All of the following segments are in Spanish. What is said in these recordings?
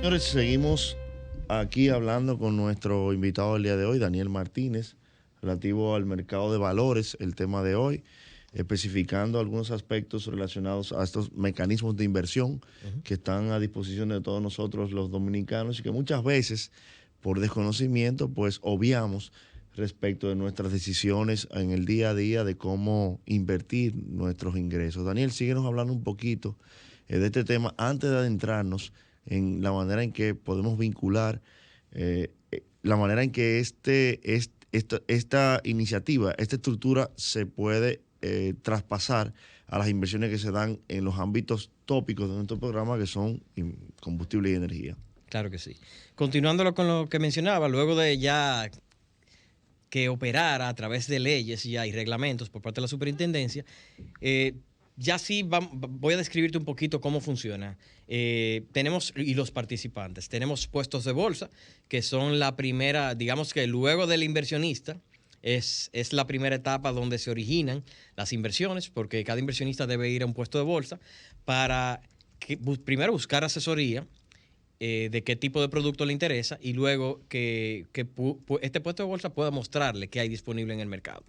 Señores, seguimos aquí hablando con nuestro invitado del día de hoy, Daniel Martínez, relativo al mercado de valores, el tema de hoy, especificando algunos aspectos relacionados a estos mecanismos de inversión que están a disposición de todos nosotros los dominicanos y que muchas veces, por desconocimiento, pues obviamos respecto de nuestras decisiones en el día a día de cómo invertir nuestros ingresos. Daniel, síguenos hablando un poquito de este tema antes de adentrarnos en la manera en que podemos vincular, la manera en que esta iniciativa, esta estructura se puede traspasar a las inversiones que se dan en los ámbitos tópicos de nuestro programa, que son combustible y energía. Claro que sí. Continuándolo con lo que mencionaba, luego de ya que operara a través de leyes ya y reglamentos por parte de la superintendencia, ya sí voy a describirte un poquito cómo funciona. Tenemos, y los participantes, tenemos puestos de bolsa, que son la primera, digamos que luego del inversionista, es la primera etapa donde se originan las inversiones, porque cada inversionista debe ir a un puesto de bolsa para primero buscar asesoría de qué tipo de producto le interesa y luego que este puesto de bolsa pueda mostrarle qué hay disponible en el mercado.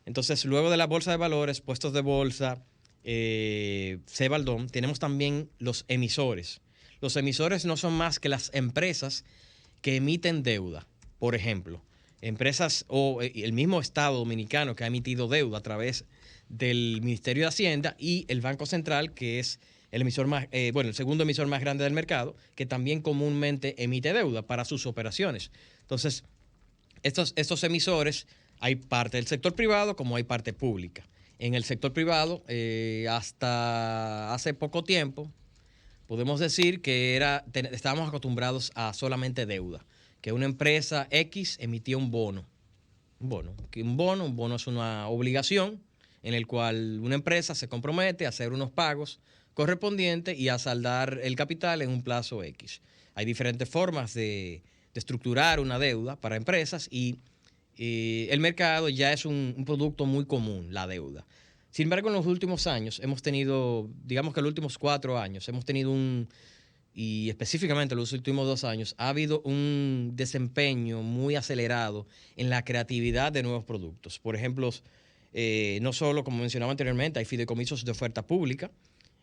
Entonces, luego de la bolsa de valores, puestos de bolsa, Cebaldón, tenemos también los emisores. Los emisores no son más que las empresas que emiten deuda. Por ejemplo, empresas o el mismo Estado Dominicano que ha emitido deuda a través del Ministerio de Hacienda y el Banco Central, que es el emisor más, el segundo emisor más grande del mercado, que también comúnmente emite deuda para sus operaciones. Entonces, estos emisores, hay parte del sector privado como hay parte pública. En el sector privado, hasta hace poco tiempo, podemos decir que estábamos acostumbrados a solamente deuda, que una empresa X emitía un bono. Un bono es una obligación en el cual una empresa se compromete a hacer unos pagos correspondientes y a saldar el capital en un plazo X. Hay diferentes formas de estructurar una deuda para empresas y el mercado ya es un producto muy común, la deuda. Sin embargo, en los últimos años hemos tenido, digamos que en los últimos 4 años, hemos tenido y específicamente en los últimos 2 años, ha habido un desempeño muy acelerado en la creatividad de nuevos productos. Por ejemplo, no solo, como mencionaba anteriormente, hay fideicomisos de oferta pública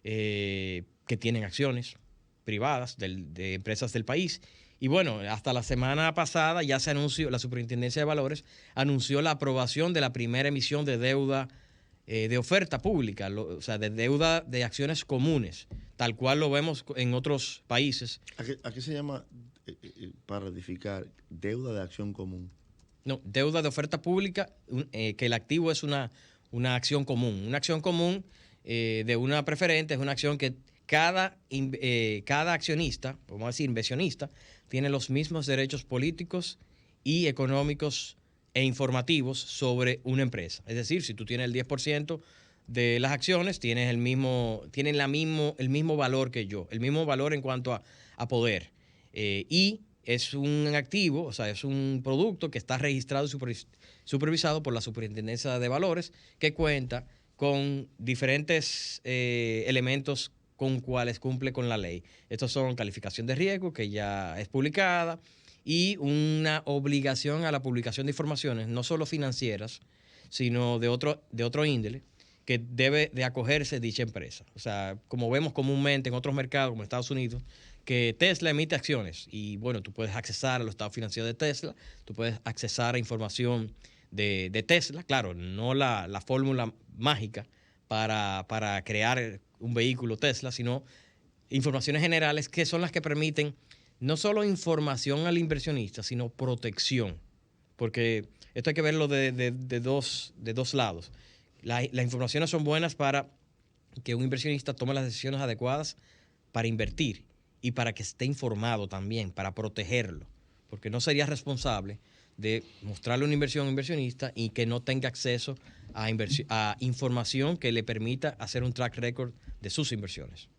que tienen acciones privadas de empresas del país. Y bueno, hasta la semana pasada ya se anunció, la Superintendencia de Valores anunció la aprobación de la primera emisión de deuda de oferta pública, o sea, de deuda de acciones comunes, tal cual lo vemos en otros países. ¿A qué se llama, para ratificar, deuda de acción común? No, deuda de oferta pública, que el activo es una acción común. Una acción común de una preferente es una acción que cada accionista, vamos a decir inversionista, tiene los mismos derechos políticos y económicos e informativos sobre una empresa. Es decir, si tú tienes el 10% de las acciones, tienen el mismo valor que yo, el mismo valor en cuanto a poder. Y es un activo, o sea, es un producto que está registrado y supervisado por la Superintendencia de Valores, que cuenta con diferentes elementos con cuales cumple con la ley. Estos son calificación de riesgo, que ya es publicada, y una obligación a la publicación de informaciones, no solo financieras, sino de otro índole, que debe de acogerse dicha empresa. O sea, como vemos comúnmente en otros mercados, como Estados Unidos, que Tesla emite acciones y bueno, tú puedes accesar a los estados financieros de Tesla, tú puedes accesar a información de Tesla, claro, no la fórmula mágica para crear un vehículo Tesla, sino informaciones generales que son las que permiten no solo información al inversionista, sino protección. Porque esto hay que verlo de dos lados. Las informaciones son buenas para que un inversionista tome las decisiones adecuadas para invertir y para que esté informado también, para protegerlo. Porque no sería responsable de mostrarle una inversión a un inversionista y que no tenga acceso a información que le permita hacer un track record de sus inversiones.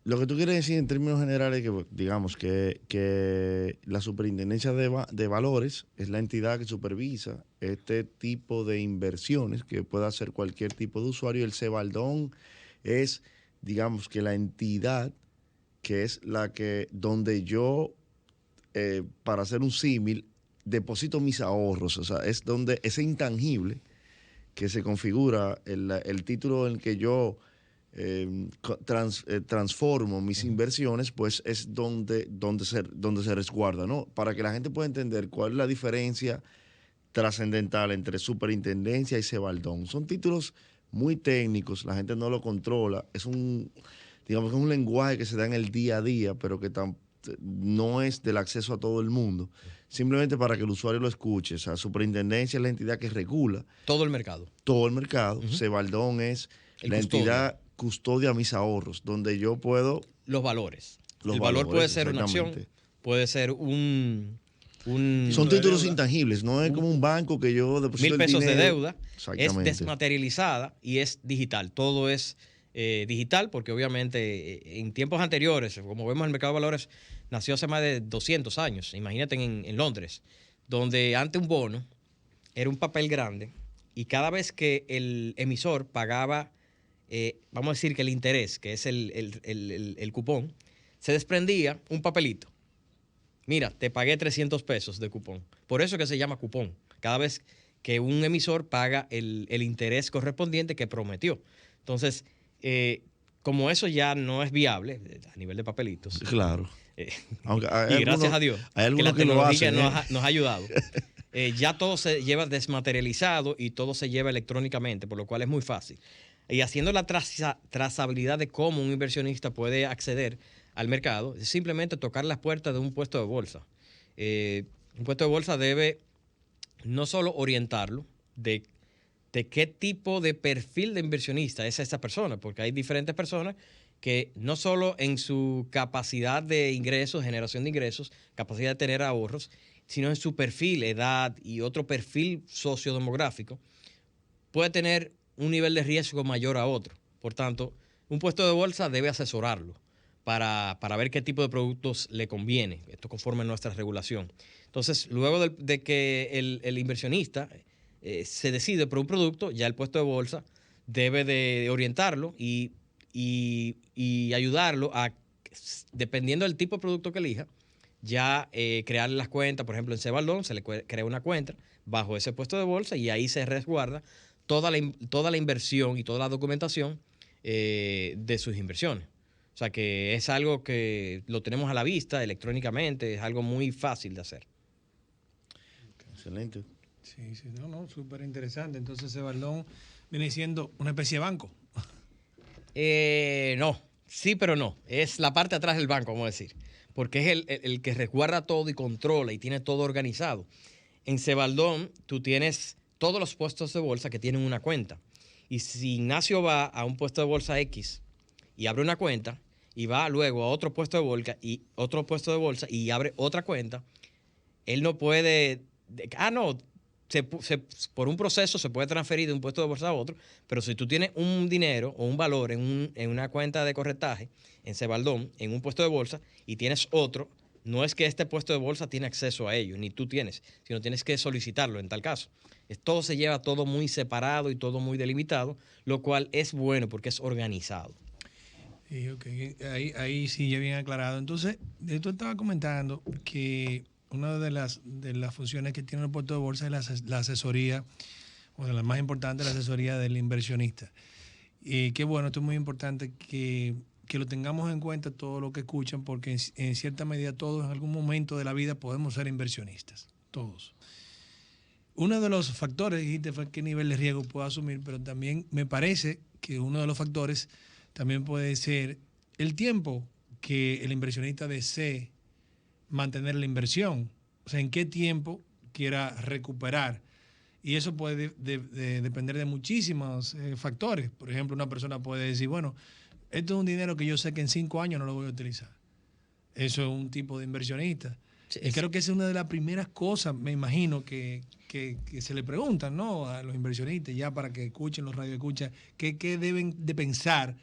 Lo que tú quieres decir en términos generales es que, digamos, que la Superintendencia de Valores es la entidad que supervisa este tipo de inversiones que pueda hacer cualquier tipo de usuario. El Cebaldón es, digamos, que la entidad que es la que donde yo, para hacer un símil, deposito mis ahorros. O sea, es donde ese intangible que se configura el título en el que yo transformo mis inversiones, pues es donde se resguarda, ¿no? Para que la gente pueda entender cuál es la diferencia trascendental entre superintendencia y Cebaldón. Son títulos muy técnicos, la gente no lo controla, digamos, es un lenguaje que se da en el día a día, pero que no es del acceso a todo el mundo. Simplemente para que el usuario lo escuche. O sea, superintendencia es la entidad que regula todo el mercado. Todo el mercado. Cebaldón es la entidad custodia mis ahorros, donde yo puedo... Los valores. El valor puede ser una acción, puede ser son títulos intangibles, no es como un banco que yo deposito 1,000 pesos el dinero. de deuda. Es desmaterializada y es digital. Todo es digital porque obviamente en tiempos anteriores, como vemos el mercado de valores, nació hace más de 200 años. Imagínate en Londres, donde antes un bono era un papel grande y cada vez que el emisor pagaba, vamos a decir que el interés, que es el cupón, se desprendía un papelito. Mira, te pagué 300 pesos de cupón. Por eso que se llama cupón. Cada vez que un emisor paga el interés correspondiente que prometió. Entonces, como eso ya no es viable a nivel de papelitos. Claro. Aunque y gracias a Dios que la tecnología nos ha ayudado. Ya todo se lleva desmaterializado y todo se lleva electrónicamente, por lo cual es muy fácil. Y haciendo la trazabilidad de cómo un inversionista puede acceder al mercado, es simplemente tocar las puertas de un puesto de bolsa. Un puesto de bolsa debe no solo orientarlo de qué tipo de perfil de inversionista es esa persona, porque hay diferentes personas que no solo en su capacidad de ingresos, generación de ingresos, capacidad de tener ahorros, sino en su perfil, edad y otro perfil sociodemográfico, puede tener un nivel de riesgo mayor a otro. Por tanto, un puesto de bolsa debe asesorarlo para ver qué tipo de productos le conviene. Esto conforme a nuestra regulación. Entonces, luego de que el inversionista se decide por un producto, ya el puesto de bolsa debe de orientarlo y ayudarlo a, dependiendo del tipo de producto que elija, ya crearle las cuentas. Por ejemplo, en Cebaldón se le crea una cuenta bajo ese puesto de bolsa y ahí se resguarda toda la inversión y toda la documentación de sus inversiones. O sea que es algo que lo tenemos a la vista electrónicamente, es algo muy fácil de hacer. Excelente. Sí, súper interesante. Entonces, Cebaldón viene siendo una especie de banco. No, sí, pero no. Es la parte de atrás del banco, vamos a decir. Porque es el que resguarda todo y controla y tiene todo organizado. En Cebaldón, tú tienes todos los puestos de bolsa que tienen una cuenta. Y si Ignacio va a un puesto de bolsa X y abre una cuenta y va luego a otro puesto de bolsa y abre otra cuenta, él no puede... por un proceso se puede transferir de un puesto de bolsa a otro, pero si tú tienes un dinero o un valor en una cuenta de corretaje, en Cebaldón, en un puesto de bolsa, y tienes otro, no es que este puesto de bolsa tiene acceso a ello, ni tú tienes, sino tienes que solicitarlo en tal caso. Todo se lleva todo muy separado y todo muy delimitado, lo cual es bueno porque es organizado. Sí, okay. Ahí sí ya bien aclarado. Entonces, tú estabas comentando que una de las funciones que tiene el puesto de bolsa es la asesoría, o de las más importantes, la asesoría del inversionista. Y qué bueno, esto es muy importante que lo tengamos en cuenta todo lo que escuchan, porque en cierta medida todos en algún momento de la vida podemos ser inversionistas, todos. Uno de los factores, dijiste, fue qué nivel de riesgo puedo asumir, pero también me parece que uno de los factores también puede ser el tiempo que el inversionista desee mantener la inversión, o sea, en qué tiempo quiera recuperar. Y eso puede depender de muchísimos factores. Por ejemplo, una persona puede decir, bueno, esto es un dinero que yo sé que en 5 años no lo voy a utilizar. Eso es un tipo de inversionista. Sí, y creo que esa es una de las primeras cosas, me imagino, que se le preguntan, ¿no?, a los inversionistas, ya para que escuchen, los radioescuchas, qué deben de pensar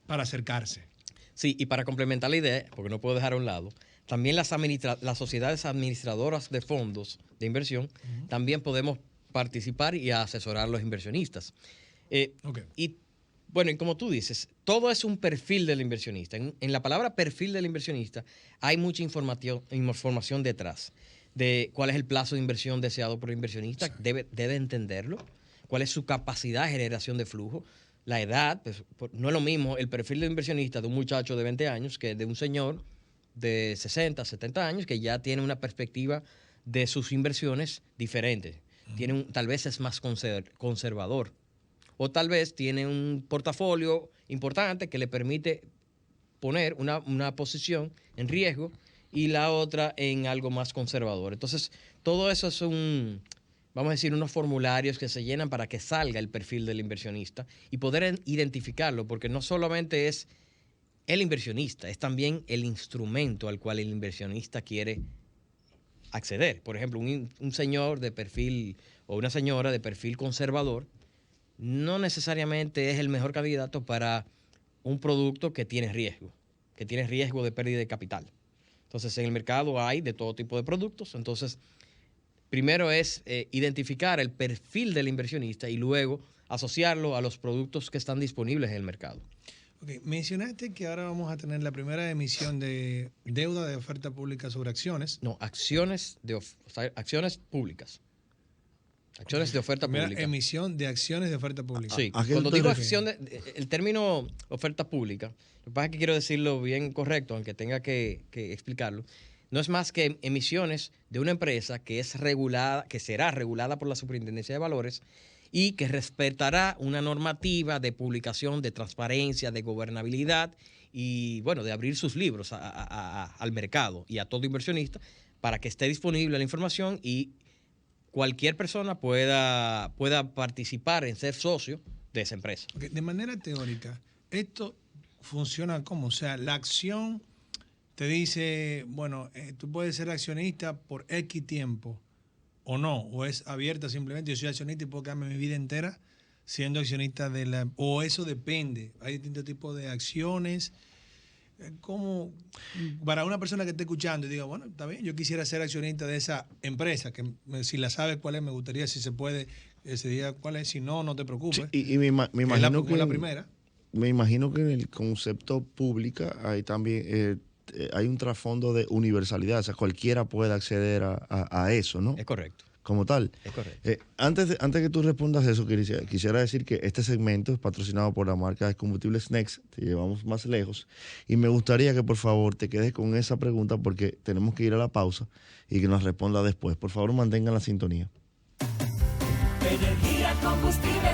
para acercarse. Sí, y para complementar la idea, porque no puedo dejar a un lado, también las sociedades administradoras de fondos de inversión, también podemos participar y asesorar a los inversionistas. Okay. Y Bueno, y como tú dices, todo es un perfil del inversionista. En la palabra perfil del inversionista hay mucha información detrás de cuál es el plazo de inversión deseado por el inversionista, debe entenderlo, cuál es su capacidad de generación de flujo, la edad, pues, no es lo mismo el perfil del inversionista de un muchacho de 20 años que de un señor de 60, 70 años que ya tiene una perspectiva de sus inversiones diferente. Tal vez es más conservador. O tal vez tiene un portafolio importante que le permite poner una posición en riesgo y la otra en algo más conservador. Entonces, todo eso es vamos a decir, unos formularios que se llenan para que salga el perfil del inversionista y poder identificarlo, porque no solamente es el inversionista, es también el instrumento al cual el inversionista quiere acceder. Por ejemplo, un señor de perfil o una señora de perfil conservador no necesariamente es el mejor candidato para un producto que tiene riesgo de pérdida de capital. Entonces, en el mercado hay de todo tipo de productos. Entonces, primero es identificar el perfil del inversionista y luego asociarlo a los productos que están disponibles en el mercado. Okay. Mencionaste que ahora vamos a tener la primera emisión de deuda de oferta pública sobre acciones. No, acciones públicas. Acciones de oferta pública. Emisión de acciones de oferta pública. Sí, cuando digo acción, el término oferta pública, lo que pasa es que quiero decirlo bien correcto, aunque tenga que explicarlo, no es más que emisiones de una empresa que es regulada, que será regulada por la Superintendencia de Valores y que respetará una normativa de publicación, de transparencia, de gobernabilidad y, bueno, de abrir sus libros al mercado y a todo inversionista para que esté disponible la información y cualquier persona pueda participar en ser socio de esa empresa. Okay. De manera teórica, esto funciona como, o sea, la acción te dice, bueno, tú puedes ser accionista por X tiempo o no, o es abierta simplemente, yo soy accionista y puedo quedarme mi vida entera siendo accionista o eso depende, hay distintos tipos de acciones. Como para una persona que esté escuchando y diga, bueno, está bien, yo quisiera ser accionista de esa empresa, que si la sabes cuál es, me gustaría, si se puede, ese día cuál es, si no, no te preocupes. Sí, y me imagino que la primera. Me imagino que en el concepto pública hay también hay un trasfondo de universalidad, o sea, cualquiera puede acceder a eso, ¿no? Es correcto. Como tal. Es correcto. Antes que tú respondas eso, quisiera decir que este segmento es patrocinado por la marca de combustibles Next, te llevamos más lejos, y me gustaría que por favor te quedes con esa pregunta porque tenemos que ir a la pausa y que nos responda después. Por favor, mantengan la sintonía. Energía, combustible.